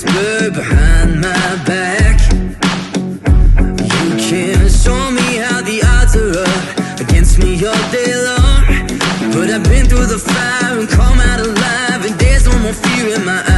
whisper behind my back. You can show me how the odds are up against me all day long, but I've been through the fire and come out alive, and there's no more fear in my eyes.